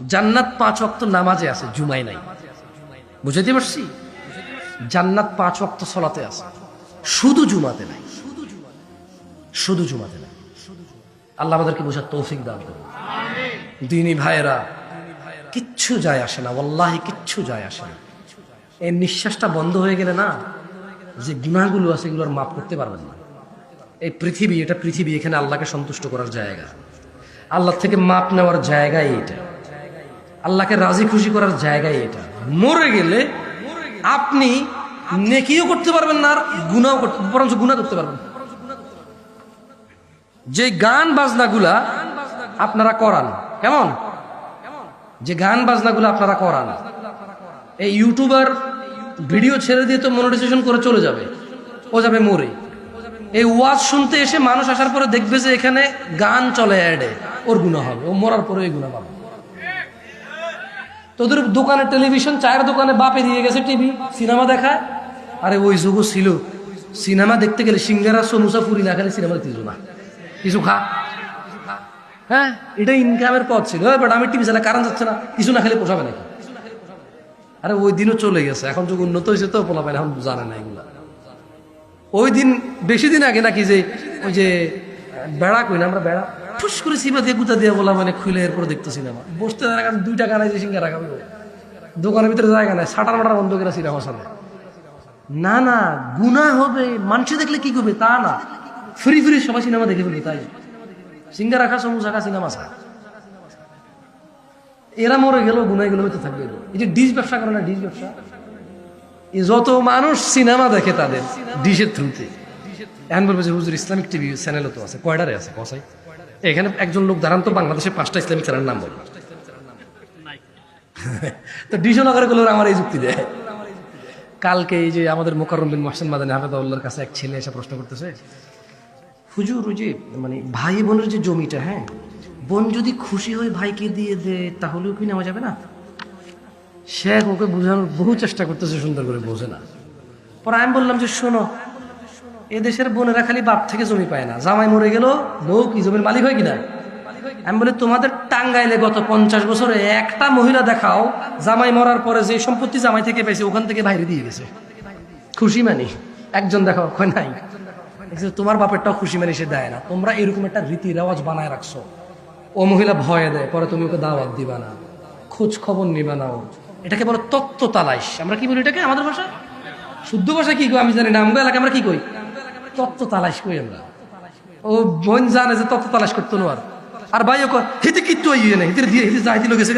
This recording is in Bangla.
জান্নাত 5 ওয়াক্ত নামাজে আছে, জুমায় নাই। বুঝাইতে পারছি? জান্নাত 5 ওয়াক্ত সালাতে আছে, শুধু জুমাতে নাই। শুধু জুমাতে নাই। আল্লাহ আমাদেরকে বোঝার তৌফিক দান করুন। দিনী ভাইয়েরা, কিচ্ছু যায় আসে না, ওয়াল্লাহি কিচ্ছু যায় আসে না। এই নিঃশ্বাসটা বন্ধ হয়ে গেলে না, যে গুনাহগুলো আছে এগুলোর মাফ করতে পারবেন না। এই পৃথিবী, এটা পৃথিবী, এখানে আল্লাহকে সন্তুষ্ট করার জায়গা, আল্লাহ থেকে মাপ নেওয়ার জায়গায় এটা, আল্লাহকে রাজি খুশি করার জায়গায় এটা। মরে গেলে আপনি নেকিও করতে পারবেন না, আর গুনাহও করতে, বরঞ্চ গুনাহ করতে পারবেন। যে গান বাজনাগুলা আপনারা করান, কেমন যে গান বাজনাগুলো আপনারা করান, এই ইউটিউবার ভিডিও ছেড়ে দিয়ে তো মনিটাইজেশন করে চলে যাবে, ও যাবে মরে। এই ওয়াজ শুনতে এসে মানুষ আসার পরে দেখবে যে এখানে গান চলে, অ্যাডে, ওর গুনাহ হবে, ও মরার পরে এই গুনাহ পাবে। তোদের দোকানে টেলিভিশন, চায়ের দোকানে বাপে দিয়ে গেছে টিভি, সিনেমা দেখায়। আরে ওই যুগ ছিল, সিনেমা দেখতে গেলে সিঙ্গারা সমুসা ফুরি না খেলে সিনেমা দেখতে না, কিছু খা। হ্যাঁ, এটা ইনকামের পথ ছিল। বাট আমি টিভি চালা, কারণ যাচ্ছে না, কিছু না খেলে পোষাবে নাকি? আরে ওই দিনও চলে গেছে, এখন যুগ উন্নত হয়েছে তো পোলাবে না, এখন জানে না এগুলা। ওই দিন বেশি দিন আগে নাকি যে ওই যে বেড়া কই না আমরা, বেড়া ফুস করে সিবা দিয়ে গুতা দিয়ে বলা, মানে খুলে এরপরে দেখতো সিনেমা। বসতে 2 টাকা নাই যে সিঙ্গারা খাবে, দোকানের ভিতরে জায়গা নাই, সাটার মাটার বন্ধ করে সিনেমা সামনে। না না, গুনাহ হবে, মানুষ দেখলে কি করবে তা না, ফ্রি ফ্রি সবাই সিনেমা দেখে ফেলবে, তাই সিঙ্গারা খা, সমুচা খা, সিনেমা খা। এরা মরে গেল, গুনাহ গুলো হইতে থাকবে। এই যে ডিশ ব্যবসা করে না, ডিশ ব্যবসা, যত মানুষ সিনেমা দেখে তাদের ডিশের থ্রুতে। এখন বলবে যে হুজুর ইসলামিক টিভি চ্যানেলও তো আছে, কয়টারে আছে কসাই? এখানে একজন লোক দাঁড়ান তো, বাংলাদেশে 5টা ইসলামিক চ্যানেলের নাম বলে। তো ডিশও নগরে গুলোর আমার এই যুক্তি দেয়। কালকে এই যে আমাদের মোকাররম বিন মোহসেন মাদানী হাফেজাহুল্লাহর কাছে এক ছেলে এসে প্রশ্ন করতেছে, হুজুর ওই যে মানে ভাই বোনের যে জমিটা, হ্যাঁ, বোন যদি খুশি হয় ভাইকে দিয়ে দে, তাহলেও কি নেওয়া যাবে না? শেখ ওকে বোঝানোর বহু চেষ্টা করতেছে, সুন্দর করে বোঝে না। পরে আমি বললাম যে শোনো, এদেশের বোনেরা খালি বাপ থেকে জমি পায় না, জামাই মরে গেল বউ কি জমির মালিক হয় কিনা? আমি বলি তোমাদের টাঙ্গাইলে গত 50 বছরে একটা মহিলা দেখাও জামাই মরার পরে যে সম্পত্তি জামাই থেকে পেয়েছে ওখান থেকে বাইরে দিয়ে গেছে, খুশি মানি একজন দেখাও? কয় নাই। তোমার বাপেরটাও খুশি মানি সে দেয় না, তোমরা এরকম একটা রীতি রেওয়াজ বানায় রাখছো। ও মহিলা ভয়ে দেয়, পরে তুমি ওকে দাওয়াত দিবা না, খোঁজ খবর নিবা না। এটাকে বলো তত্ত্ব তালাশ। আমরা কি বলি এটাকে আমাদের ভাষা, শুদ্ধ ভাষা কি কই আমি জানি না, আমরা এলাকায় আমরা কি কই, তত্ত্ব তালাশ কই আমরা। ও বোন জানে যে তত্ত্ব তালাশ করতো না, আর ভাই ও হিতে কিচ্ছু ইয়ে নেই, হিতে দিয়ে হিতে যাই দিল গেছে।